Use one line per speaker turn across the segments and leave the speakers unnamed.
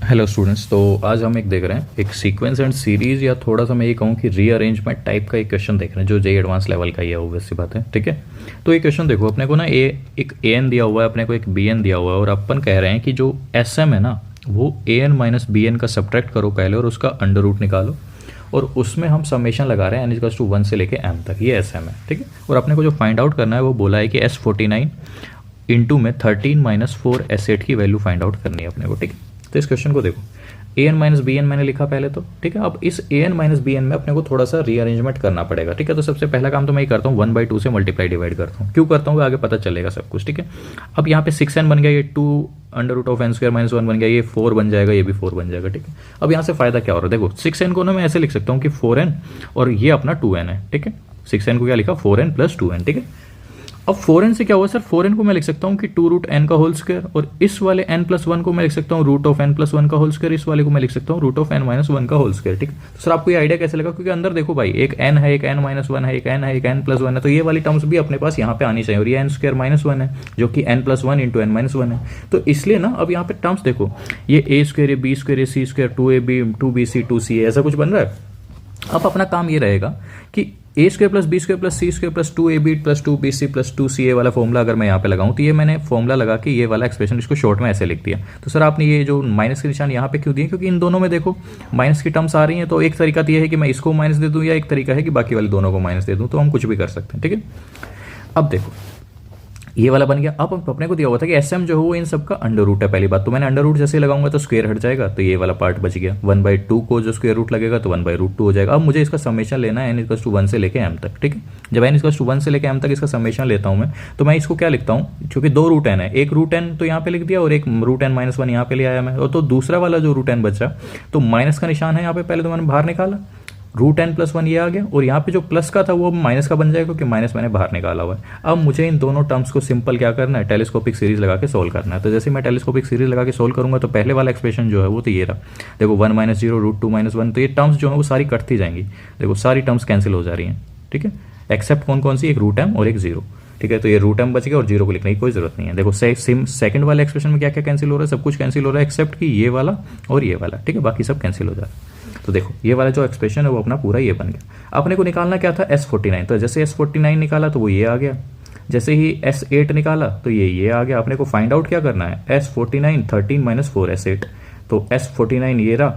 Hello students. तो आज हम एक देख रहे हैं एक सीक्वेंस एंड सीरीज या थोड़ा सा मैं ये कहूँ कि रीअरेंजमेंट टाइप का एक क्वेश्चन देख रहे हैं जो जे एडवांस लेवल का ही है, ऑब्वियस सी बात है। ठीक है, तो ये क्वेश्चन देखो, अपने को ना एक ए एन दिया हुआ है, अपने को एक बी एन दिया हुआ है और अपन कह रहे हैं कि जो एस एम है ना वो A N minus B N का सब्ट्रैक्ट करो पहले और उसका अंडर रूट निकालो और उसमें हम समेशन लगा रहे हैं एन इक्वल्स टू 1 से लेके एम तक, ये एस एम है। ठीक है, और अपने को जो फाइंड आउट करना है वो बोला है कि S49 इंटू में 13 माइनस 4 S8 की वैल्यू फाइंड आउट करनी है अपने को। ठीक है, तो इस क्वेश्चन को देखो, A N minus B N मैंने लिखा पहले तो। ठीक है, अब इस A N minus B N में अपने को थोड़ा सा रीअरेंजमेंट करना पड़ेगा। ठीक है, तो सबसे पहला काम तो मैं ये करता हूँ 1/2 से मल्टीप्लाई डिवाइड करता हूँ। क्यों करता हूँ आगे पता चलेगा सब कुछ। ठीक है, अब यहाँ पे 6n बन गया, ये 2 under root of n square minus 1 बन गया, ये 4 बन जाएगा, ये भी 4 बन जाएगा। ठीक है, अब यहाँ से फायदा क्या हो रहा है, देखो 6n को ना मैं ऐसे लिख सकता हूँ कि 4n और ये अपना 2n है। ठीक है, 6n को क्या लिखा, 4n प्लस 2n। ठीक है, अब 4n से क्या हुआ सर, 4n को मैं लिख सकता हूँ कि 2 रूट एन का होल स्क्वायर और इस वाले n प्लस 1 को मैं लिख सकता हूँ रूट ऑफ n प्लस 1 का होल स्क्वायर, इस वाले को मैं लिख सकता हूँ रूट ऑफ n माइनस 1 का होल स्क्वायर। ठीक है, तो सर आपको ये आइडिया कैसे लगा, क्योंकि अंदर देखो भाई एक n है, एक n माइनस 1 है, एक n है, एक n प्लस 1 है, तो ये वाली टर्म्स भी अपने पास यहाँ पे आनी चाहिए और ये n स्क्वायर माइनस 1 है जो कि n plus 1 into n minus 1 है। तो इसलिए ना अब यहाँ पे टर्म्स देखो, ये a square, b square, c square, 2ab, 2bc, 2ca ऐसा कुछ बन रहा है। अब अपना काम ये रहेगा कि A square plus B square plus C square plus 2ab plus 2bc plus 2ca वाला फॉर्मूला अगर मैं यहाँ पे लगाऊं तो ये मैंने फॉर्मूला लगा के ये वाला एक्सप्रेशन इसको शॉर्ट में ऐसे लिख दिया। तो सर आपने ये जो माइनस के निशान यहाँ पे क्यों दिए, क्योंकि इन दोनों में देखो माइनस की टर्म्स आ रही हैं। तो एक तरीका तो ये है कि मैं इसको माइनस दे दूँ या एक तरीका है कि बाकी वाले दोनों को माइनस दे दूँ, तो हम कुछ भी कर सकते हैं। ठीक है, अब देखो ये वाला बन गया। अब अपने को दिया हुआ था कि एस एम जो है वो इन सब का अंडर रूट है। पहली बात तो मैंने अंडर रूट जैसे लगाऊंगा तो स्क्वायर हट जाएगा, तो ये वाला पार्ट बच गया। 1/2 को जो स्क्वायर रूट लगेगा तो 1/√2 हो जाएगा। अब मुझे इसका समेशन लेना है n इक्वल्स टू 1 से लेके m तक। ठीक है, जब n इक्वल्स टू 1 से लेके m तक इसका समेशन लेता हूँ मैं, तो मैं इसको क्या लिखता हूँ, क्योंकि 2 रूट n है, एक रूट n तो यहाँ पे लिख दिया और एक रूट n माइनस 1 यहाँ पे ले आया मैं, और तो दूसरा वाला जो रूट n बचा तो माइनस का निशान है यहाँ पे, पहले तो मैंने बाहर निकाला, रूट n प्लस 1 ये आ गया और यहाँ पे जो प्लस का था वो माइनस का बन जाएगा क्योंकि माइनस मैंने बाहर निकाला हुआ है। अब मुझे इन दोनों टर्म्स को सिंपल क्या करना है, टेलीस्कोपिक सीरीज लगा के सोल्व करना है। तो जैसे मैं टेलीस्कोपिक सीरीज लगा के सोल्व करूंगा तो पहले वाला एक्सप्रेशन जो है वो तो ये रहा, देखो 1 माइनस 0 रूट 2 माइनस 1, तो ये टर्म्स जो है वो सारी कटती जाएंगी। देखो सारी टर्म्स कैंसिल हो जा रही हैं। ठीक है, एक्सेप्ट कौन कौन सी, एक रूट m और एक 0। ठीक है, तो ये रूट m बच गया और 0 को लिखने की कोई जरूरत नहीं है। देखो सेकंड वाले एक्सप्रेशन में क्या क्या कैंसिल हो रहा है, सब कुछ कैंसिल हो रहा है एक्सेप्ट कि ये वाला और ये वाला। ठीक है, बाकी सब कैंसिल हो जा रहा है। तो देखो ये वाला जो एक्सप्रेशन है वो अपना पूरा ये बन गया। अपने को निकालना क्या था, S49, तो जैसे S49 निकाला तो वो ये आ गया, जैसे ही S8 निकाला तो ये आ गया। अपने को फाइंड आउट क्या करना है, S49 13 माइनस 4 S8, तो S49 ये रहा,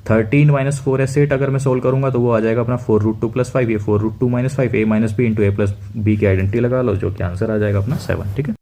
13 माइनस 4 S8 अगर मैं सोल्व करूंगा तो वो आ जाएगा अपना 4√2 प्लस 5, ये 4√2 minus 5, a minus B into a plus B की आइडेंटिटी लगा लो जो कि आंसर आ जाएगा अपना 7। ठीक है।